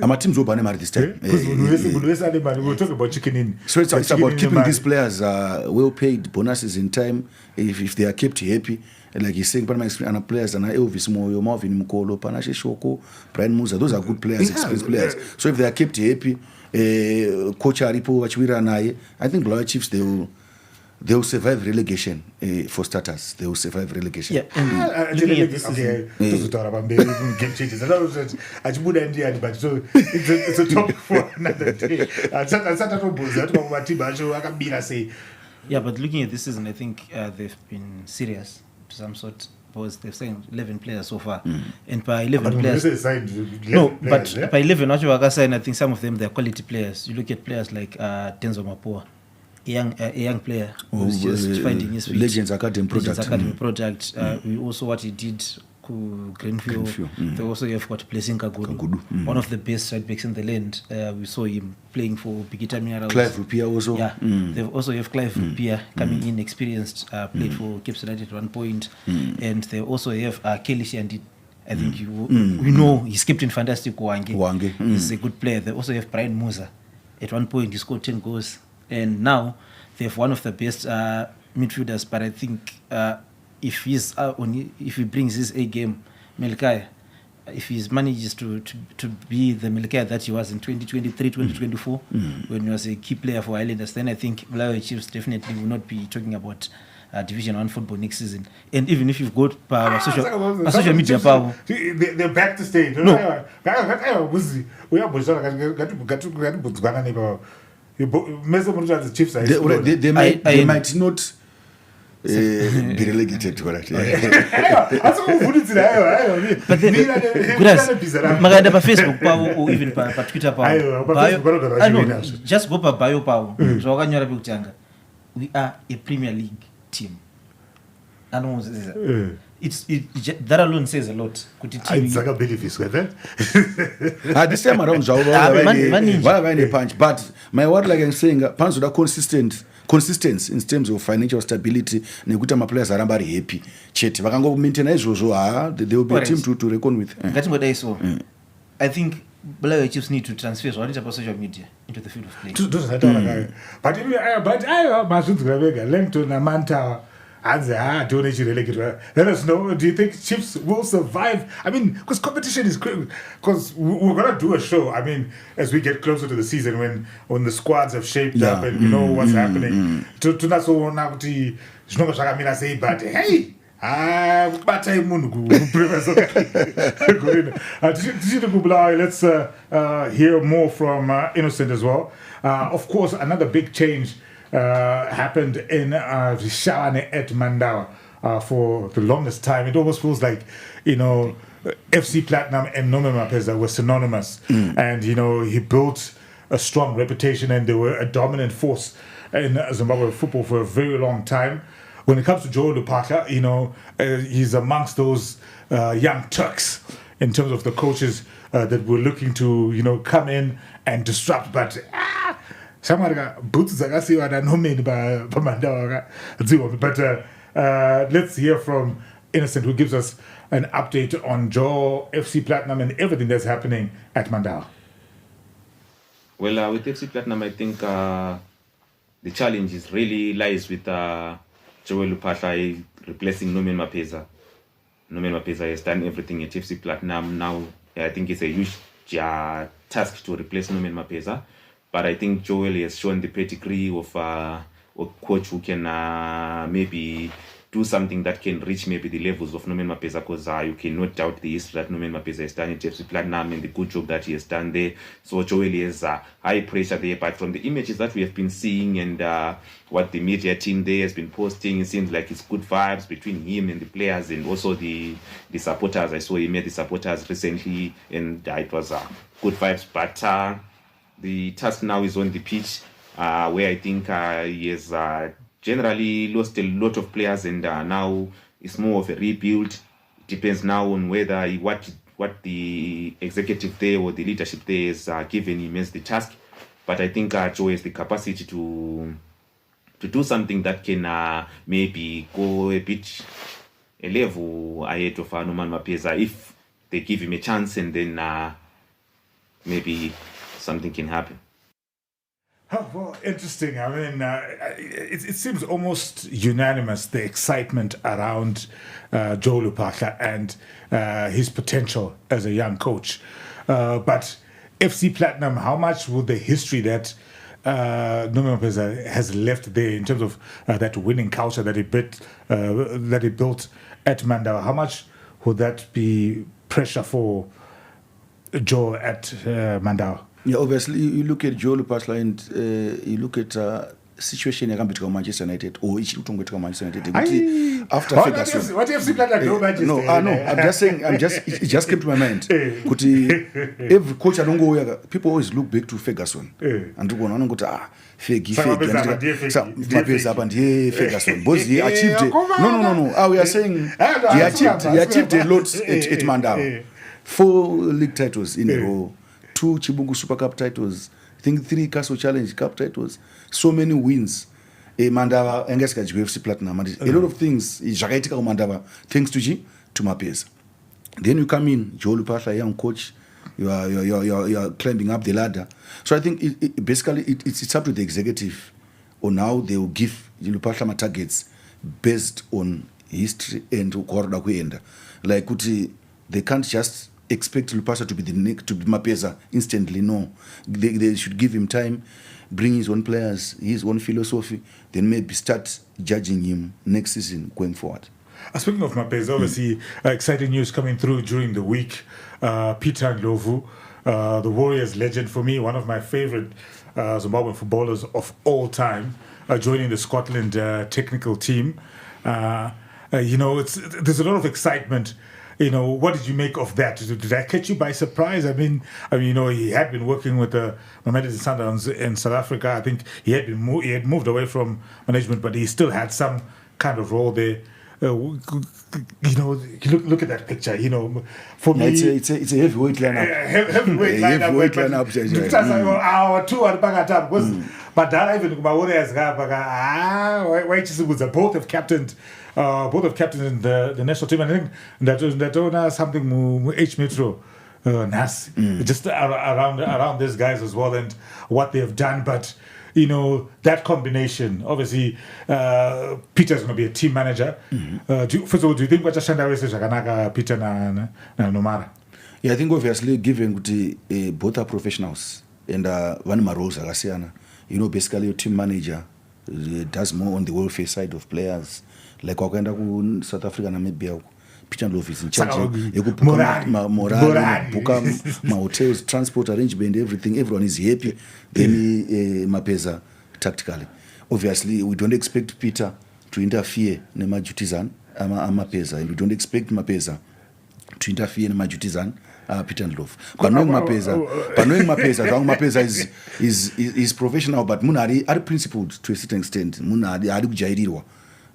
our teams open this time. We'll talk about Chicken Inn. So it's about keeping these players well paid, bonuses in time, if they are kept happy. And like he's saying, players and Elvis Moyo, Marvin Mkolo, Panashe Shoko, Brian Musa, those are good players, experienced players. So if they are kept happy, Coach Aripo, Wachwira and I think Bulawayo Chiefs, they will survive relegation. For starters, they will survive relegation. Yeah, and looking at this game changes. It's a topic for another day. Yeah, but looking at this season, I think they've been serious to some sort, because they've signed 11 players so far. And by 11 players... but by 11, what you are saying, I think some of them, they're quality players. You look at players like Tenzo Mapua, a young player who's just finding his feet. Legends Academy product. We also what he did Greenfield. They also have got Blessing Kagudu. One of the best right backs in the land. We saw him playing for Bigita Minerals. Clive Rupia also. Yeah, they also have Clive Rupia coming in, experienced, played for Cape United at one point. And they also have Kelly Siandit. I think we know he's Captain Fantastic Wange. He's a good player. They also have Brian Musa. At one point, he scored 10 goals. And now they have one of the best midfielders. But I think if he brings his A game, Melkai, if he manages to be the Melkai that he was in 2023, 2024, when he was a key player for Islanders, then I think Bulawayo Chiefs definitely will not be talking about Division 1 football next season. And even if you've got social media power, they're back to stage. No. They might not be relegated to that. but then Maganda pa Facebook power or even pa Twitter power. Just go pa bio power. So wakanyora bikutanga. We are a Premier League team. I know that alone says a lot. This time around, punch. But my word, like I'm saying, punch with a consistency in terms of financial stability. Nekuta my players are very happy. Chet, vakango maintain ezo. They will be a team to reckon with. That's what I saw. I think Bulawayo Chiefs need to transfer about social media into the field of play. But let us know, do you think Chiefs will survive? I mean, because competition is critical. Because we're going to do a show, I mean, as we get closer to the season, when the squads have shaped up and we know what's happening. To not so now to say, but hey, let's hear more from Innocent as well. Of course, another big change happened in Rishane at Mandawa for the longest time. It almost feels like, FC Platinum and Nome Mapeza were synonymous. And, he built a strong reputation and they were a dominant force in Zimbabwe football for a very long time. When it comes to Joe Lupaka, he's amongst those young Turks in terms of the coaches that were looking to, come in and disrupt. But let's hear from Innocent, who gives us an update on Joe, FC Platinum, and everything that's happening at Mandawa. Well, with FC Platinum, I think the challenge really lies with Joel Lupata replacing Nomen Mapeza. Nomen Mapeza has done everything at FC Platinum. Now, I think it's a huge task to replace Nomen Mapeza. But I think Joel has shown the pedigree of a coach who can maybe do something that can reach maybe the levels of Nomen Mapeza, because you cannot doubt the history that Nomen Mapeza has done at FC Platinum and the good job that he has done there. So Joel has high pressure there. But from the images that we have been seeing and what the media team there has been posting, it seems like it's good vibes between him and the players and also the supporters. I saw he met the supporters recently and it was good vibes. But the task now is on the pitch, where I think he has generally lost a lot of players, and now it's more of a rebuild. It depends now on whether what the executive there or the leadership there is given him as the task. But I think Joe has the capacity to do something that can maybe go a level ahead of Noman Mapeza if they give him a chance, and then maybe something can happen. Oh, well, interesting. I mean, it seems almost unanimous, the excitement around Joe Lupaka and his potential as a young coach. But FC Platinum, how much will the history that Nome Mapeza has left there in terms of that winning culture that he built at Mandawa, how much would that be pressure for Joe at Mandawa? Yeah, obviously, you look at Joe Lupasla and you look at situation yakamboitika Manchester United or ichiri kutongoitika Manchester United kuti after Ferguson what if simply like no I'm just saying it just came to my mind kuti every coach anongouya people always look back to Ferguson and kuona vanongoti Fergie mapesa apa ndiye Ferguson because he achieved no we are saying he achieved a lot at Mandava 4 league titles in a row, 2 Chibungu Super Cup titles, I think 3 Castle Challenge Cup titles, so many wins. Mandava engeska UFC Platinum. A lot of things Jagaitika Mandava thanks to Mapesa. Then you come in, Joe Lupasha, young coach, you are climbing up the ladder. So I think basically it's up to the executive on how they will give Lupasha targets based on history and kuenda. Like they can't just expect Lupasa to be to be Mapesa instantly. No, they should give him time, bring his own players, his own philosophy, then maybe start judging him next season going forward. Speaking of Mapesa, obviously exciting news coming through during the week. Peter Ndlovu, the Warriors legend for me, one of my favorite Zimbabwean footballers of all time, joining the Scotland technical team. There's a lot of excitement. What did you make of that? Did that catch you by surprise? I mean, he had been working with the Mamelodi Sundowns in South Africa. I think he had moved away from management, but he still had some kind of role there. Look at that picture. For me, it's a heavyweight lineup. Heavyweight lineup. Our 2 are back at up. But even my Warriors both have captained. Both have captained in the national team. I think that owner something H Metro Nas just around these guys as well and what they have done. But that combination, obviously, Peter's going to be a team manager. First of all, do you think what Shanda is Jaganaka, Peter na Nomara? Yeah, I think obviously given both are professionals and one of my roles are basically your team manager does more on the welfare side of players. Like wakaenda ku South Africa na Namibia, Peter Ndlovu is in charge yekubuka morale, buka hotels, transport arrangement, everything. Everyone is happy. Then Mapesa tactically. Obviously, we don't expect Peter to interfere in my duties and Mapesa, and we don't expect Mapesa to interfere in my duties and Peter Ndlovu. But knowing Mapesa, Mapesa is professional, but Munari are principled to a certain extent. Munari are kujairiwa.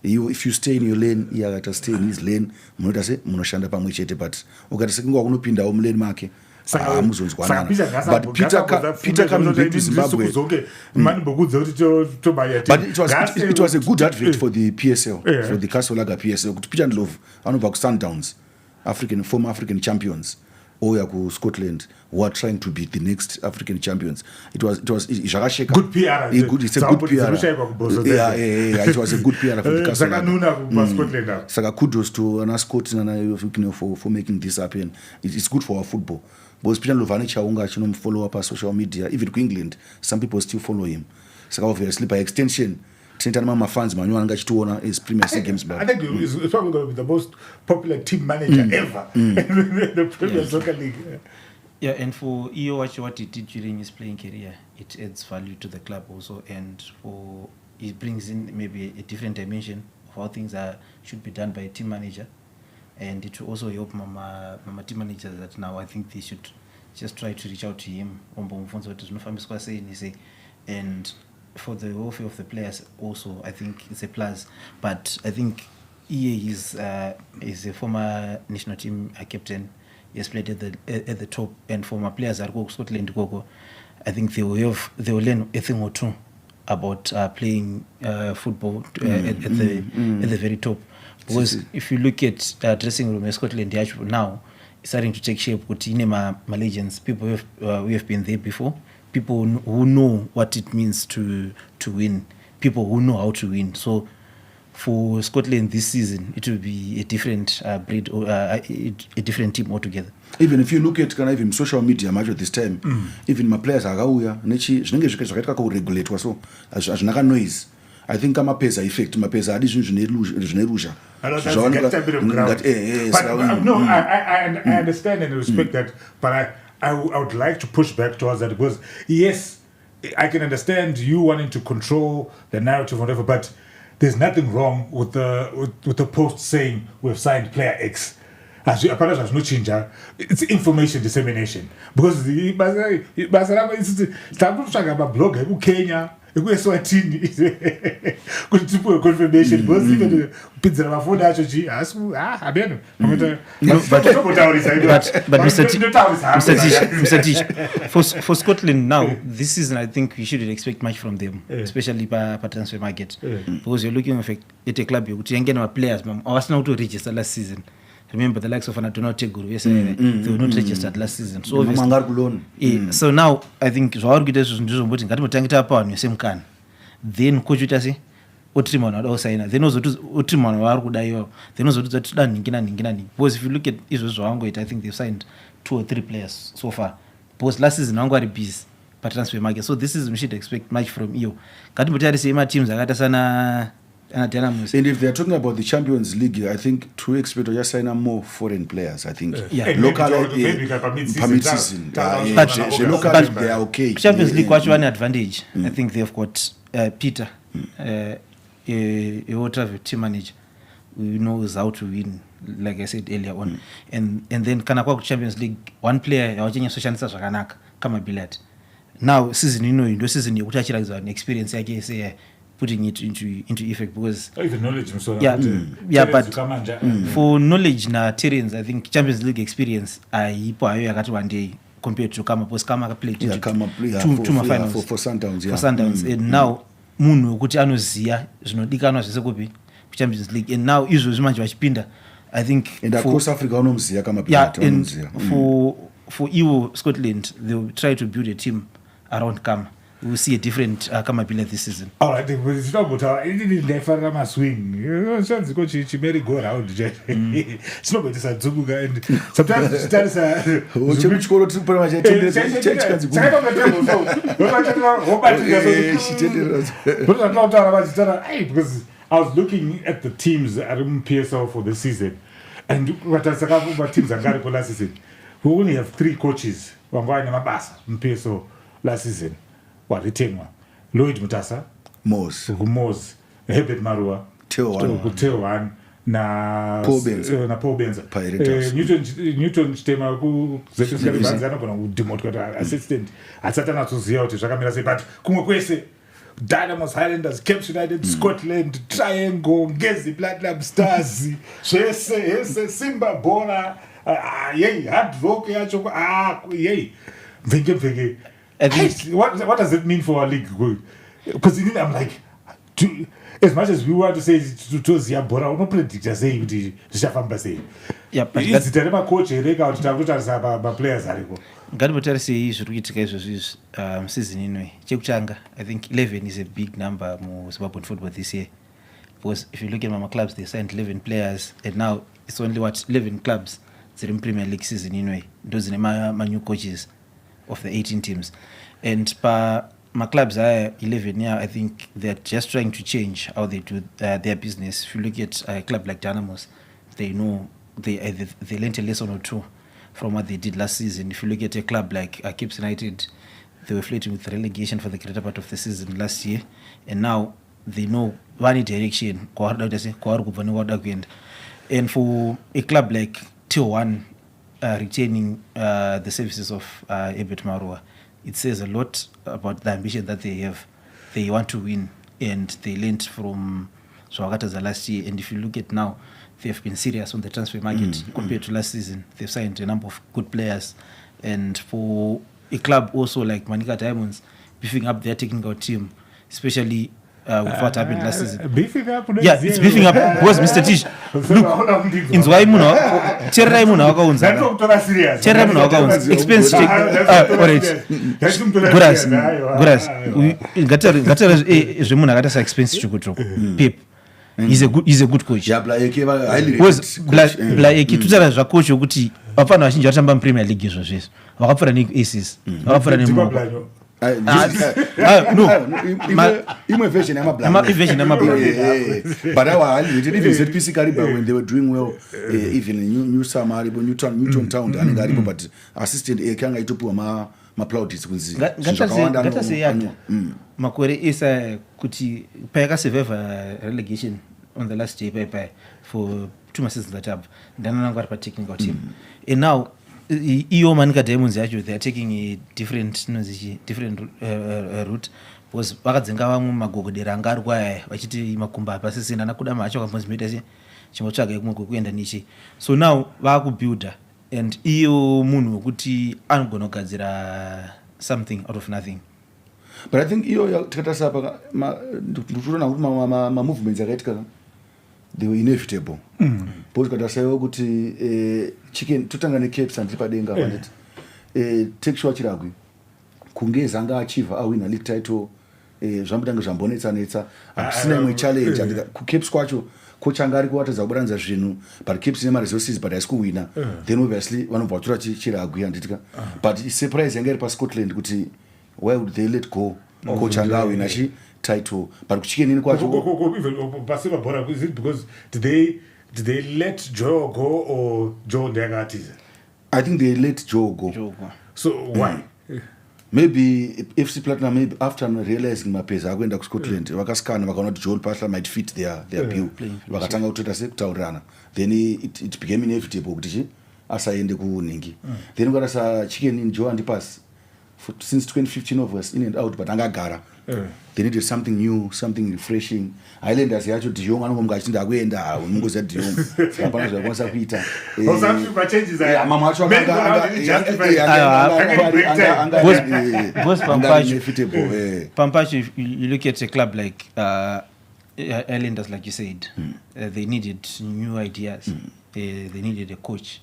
If you stay in your lane, you have to stay in his lane. Munoshanda pamwe chete, but ukatase kunga kunopinda omulane make. But Peter coming back to Zimbabwe. But it was a good advert for the PSL, for the Kasolaga PSL. Peter Ndlovu, anobva ku Sundowns, former African champions. Oyaku Scotland who are trying to be the next African champions. It was good PR. It's a good PR. Yeah, it was a good PR for the Scotland. Saka kudos to Anna Scott for making this happen. It's good for our football. Because Peter Ndlovu follow up on social media. Even in England, some people still follow him. Saka obviously by extension. Mama fans, is Premier Games back. I think it's probably going to be the most popular team manager ever in the Premier Soccer League. Yeah, and for EO, what he did during his playing career, it adds value to the club also, and it brings in maybe a different dimension of how things should be done by a team manager, and it will also help Mama team managers that now I think they should just try to reach out to him. And for the welfare of the players also, I think it's a plus. But I think EA is a former national team captain. He has played at the top, and former players at Scotland, I think they will learn a thing or two about playing football at the very top. Because if you look at dressing room in Scotland now, it's starting to take shape. With Malaysians, people we have been there before. People who know what it means to win, people who know how to win. So for Scotland this season, it will be a different breed or a different team altogether. Even if you look at even social media much of this time, even my players akauya nechi zvinenge zvakaita kuregulatewa so azvinaka noise. I think Mapesa effect, Mapesa addition zvinerusha. No, I understand and respect that, but I would like to push back towards that because yes, I can understand you wanting to control the narrative, whatever, but there's nothing wrong with the post saying we've signed player X. Apparently, there's no change. It's information dissemination because the blog Kenya. Eswatini kuti tipuwe confirmation because even pidzera mafoni acho abeno but Mr. Tish, for Scotland now this season I think we shouldn't expect much from them, especially by transfer market, because you're looking at a club yokuti yangena players awasina to register last season. Remember the likes of Antonio Teguru, yes, they were not registered last season. So so now I think then coach utasi utrimana osaina then utrimana warukudaiwa then uzotida ningina because if you look at izvo zvawangoita I think they've signed 2 or 3 players so far because last season wangu ari busy but transfer market, so this season we should expect much from you. Ngatimbotari ma teams akata sana. And if they are talking about the Champions League, I think to expect just sign more foreign players. I think local permit season. But local they are okay. Champions League watch one advantage. I think they've got Peter, a water team manager who knows how to win, like I said earlier on. And then Kanakwa Champions League, one player watching social zvakanaka kama billiard. Now season season you touch like an experience I guess putting it into effect because even knowledge but for knowledge na terrains I think Champions League experience ipo ayo yakati one day compared to kama played two finals for Sundowns for Sundowns and now munhu wekuti anoziya zvinodikanwa zvese kupi Champions League and now izvo zvimanje vachipinda I think and across Africa unomziya kama for EU Scotland they will try to build a team around Kama. We'll see a different Kamabila this season. All right, it's not about it didn't swing. Sometimes she merry go around. It's not about this Zubuga and sometimes she tells her because I was looking at the teams at PSL for the season and what teams are going last season. We only have 3 coaches. PSL last season. Walitengwa Lloyd Mutasa, Mose, Herbert Marua, Teowan na Paul Benza, Newton Stema ku zetusikalibanza kana udimot kana assistant atsatana tuziya kuti zvakamira sei but kumwe kwese Dynamos, Highlanders, Cape United, Scotland, Triangle, Ngezi, Platinum Stars, zvese Simba Bora, Hard Rock yacho yey mvenge what does it mean for our league? Because I'm like, as much as we want to say to Ziabora, we don't predict to say the Shafamba say. Yeah, but it's the terrible coach. Rega out to players. Gadbotari say should we take this season anyway. Chekuchanga, I think 11 is a big number more Zimbabwean football this year. Because if you look at Mama clubs, they signed 11 players, and now it's only 11 clubs. It's in Premier League season anyway. Those are my new coaches of the 18 teams, and my clubs are 11 now. I think they're just trying to change how they do their business. If you look at a club like Dynamos, they know they learned a lesson or two from what they did last season. If you look at a club like Cape United, they were flirting with relegation for the greater part of the season last year, and now they know one direction. And for a club like T1 retaining the services of Ebert Marua, it says a lot about the ambition that they have. They want to win, and they learned from Swagataza last year. And if you look at now, they have been serious on the transfer market compared to last season. They've signed a number of good players, and for a club also like Manika Diamonds, beefing up their technical team, especially with what happened last season. Beefing up? Yeah, it's beefing up. Because Mr. Tish, look, in Zwaimuno, Cherra Muna Gaunza. Cherra Muna Gaunza. Expense check. Guras. Gatara Jemuna Gatasa expense to go. Pip. He's a good coach. Yeah, because Blaeki Tuzara is a coach of Guti. Upon I think Jatamba Premier League is wakapfura neaces wakapfura nemoko imwe version yamablack but even ZPC Kariba when they were doing well even New Summer Newton Town anenge aripo but assistant ekanga itopuwa maplaudits kunzi ngataseyada makore isa kuti payakasurvive relegation on the last day by for 2 seasons that up ndanananga ari patechnical team and now iyo manika diamonds yacho they are taking a different route because vakadzinga vamwe magogodera anga ari kwaya vachiti makumba apasisina nakuda macho kambozimeita chimotsvaga kumwe kwekuenda niche so now vakubuilda and iyo munhu wekuti anogona kugadzira something out of nothing. But I think iyo tikatarisa apa ndikutoona kuti ma-movements akaitika they were inevitable because katarisa kuti chicken totanga neCapes andiri padenga panditi take sure chiragwi kunge zanga achiva awina league title zvambotanga zvambonetsanetsa akusina imwe challenge andika kuCapes kwacho coach anga ari kuwatadza kubatanidza zvinhu but Capes ine ma-resources but haisi kuwina then obviously vanobva vatora chiragwi handitika but surprise yanga iri paScotland kuti why would they let go coach anga awina title but kuchikenini kwacho paseva bhora is it because did they let Joe go or Joe ndeyakatiza? I think they let Joe go. So why? Maybe FC Platinum, maybe after realizing mapeza akuenda kuScotland vakaskana vakaona kuti Joel Pasha might fit their bill vakatanga kutoita sekutaurirana then it became inevitable kuti asaende kunhingi then ukarasa chicken in Joe andipasi since 2015 of in and out but angagara they needed something new, something refreshing. Islanders yacho De Jong anongomga achinda kuenda unongoza De Jong hapana zvakwanisa kuita mama acho Pampacho, you look at a club like Islanders, like you said, they needed new ideas, they needed a coach,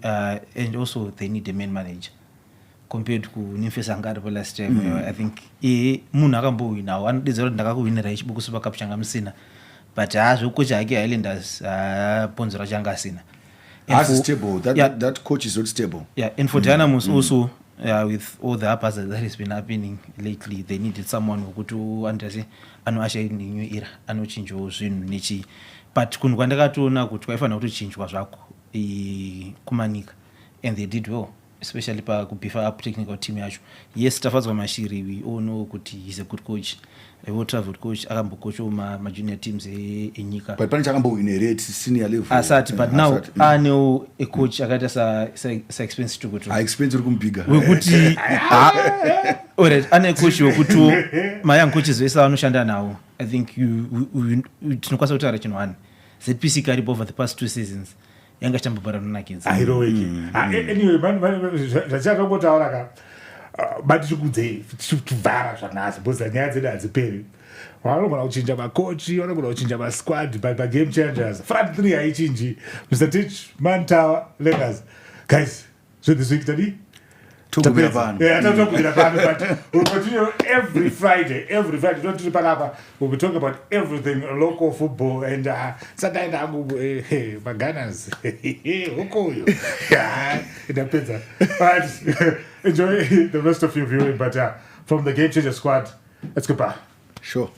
and also they need a main manager. Compared to Nimfesa Ngari last time, I think munhu akambowina anodedzera kuti ndakakuwinira ichibukusupa cup changa musina but hazvokocha ake Islanders ponzera changa asina stable that coach is not stable and for Dynamos also with all the uppers that has been happening lately they needed someone wekuti andase anoasha new era anochinjawo zvinhu nechi but kunhu kwandakatoona kuti kwaifanira kutochinjwa zvako kumanika and they did well especially pakubeefa up technical team yacho. Yes, tafadzwa Mashiri, we all know kuti he's a good coach, a well-traveled coach, akambocoacho ma-junior teams enyika. But pani chakambowina rate senior level. Asati, but now ano a coach akaita sa expense to go to. Expense rukumbiga. Wekuti alright, ane coach wekuti my young coaches vese vanoshanda nawo. I think tinokwanisa kutaura chinhu one. ZPC Karibu over the past 2 seasons. Yanga chambobara nonakidza anyway zvachatokotaura ka batikudzei tuvhara zvanhasi because nyaya dzedu hadziperi vanogona kuchinja makochi vanogona kuchinja masquad pagame changers front 3 haichinji. Mr. Tich Mantawa Lakers guys, so this week tadi tokubira pano but we'll continue every Friday don't trip panapa. We'll be talking about everything local football and sataenda hangu maganas hukoyo inapedza but enjoy the rest of your viewing but from the Game Changer squad, let's go back. Sure.